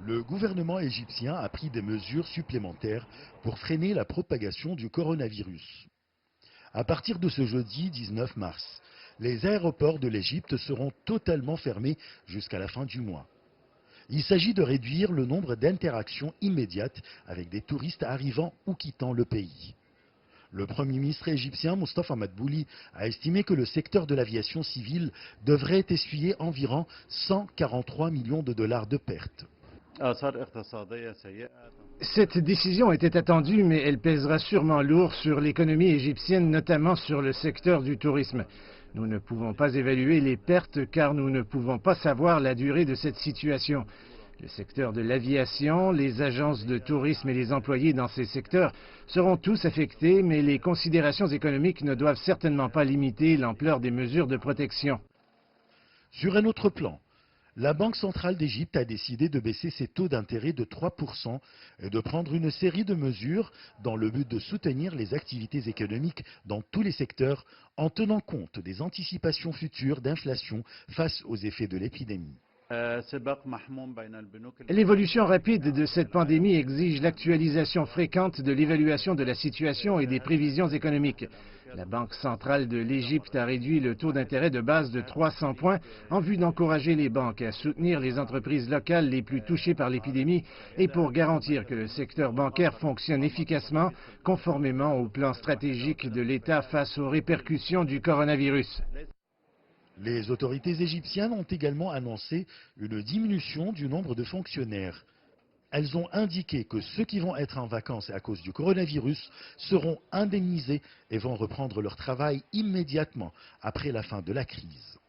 Le gouvernement égyptien a pris des mesures supplémentaires pour freiner la propagation du coronavirus. À partir de ce jeudi 19 mars, les aéroports de l'Égypte seront totalement fermés jusqu'à la fin du mois. Il s'agit de réduire le nombre d'interactions immédiates avec des touristes arrivant ou quittant le pays. Le Premier ministre égyptien Mustafa Madbouli a estimé que le secteur de l'aviation civile devrait essuyer environ 143 millions de dollars de pertes. Cette décision était attendue, mais elle pèsera sûrement lourd sur l'économie égyptienne, notamment sur le secteur du tourisme. Nous ne pouvons pas évaluer les pertes car nous ne pouvons pas savoir la durée de cette situation. Le secteur de l'aviation, les agences de tourisme et les employés dans ces secteurs seront tous affectés, mais les considérations économiques ne doivent certainement pas limiter l'ampleur des mesures de protection. Sur un autre plan, la Banque centrale d'Égypte a décidé de baisser ses taux d'intérêt de 3% et de prendre une série de mesures dans le but de soutenir les activités économiques dans tous les secteurs en tenant compte des anticipations futures d'inflation face aux effets de l'épidémie. L'évolution rapide de cette pandémie exige l'actualisation fréquente de l'évaluation de la situation et des prévisions économiques. La Banque centrale de l'Égypte a réduit le taux d'intérêt de base de 300 points en vue d'encourager les banques à soutenir les entreprises locales les plus touchées par l'épidémie et pour garantir que le secteur bancaire fonctionne efficacement conformément au plan stratégique de l'État face aux répercussions du coronavirus. Les autorités égyptiennes ont également annoncé une diminution du nombre de fonctionnaires. Elles ont indiqué que ceux qui vont être en vacances à cause du coronavirus seront indemnisés et vont reprendre leur travail immédiatement après la fin de la crise.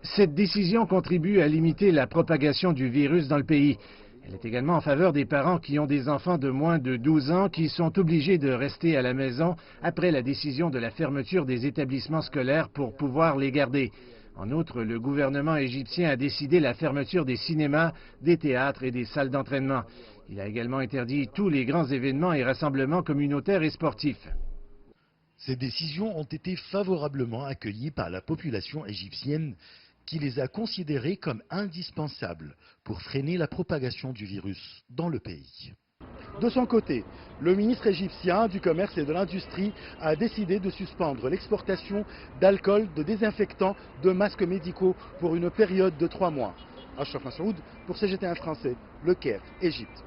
Cette décision contribue à limiter la propagation du virus dans le pays. Elle est également en faveur des parents qui ont des enfants de moins de 12 ans qui sont obligés de rester à la maison après la décision de la fermeture des établissements scolaires pour pouvoir les garder. En outre, le gouvernement égyptien a décidé la fermeture des cinémas, des théâtres et des salles d'entraînement. Il a également interdit tous les grands événements et rassemblements communautaires et sportifs. Ces décisions ont été favorablement accueillies par la population égyptienne qui les a considérées comme indispensables pour freiner la propagation du virus dans le pays. De son côté, le ministre égyptien du Commerce et de l'Industrie a décidé de suspendre l'exportation d'alcool, de désinfectants, de masques médicaux pour une période de 3 mois. Achraf Massoud pour CGTN français, Le Caire, Égypte.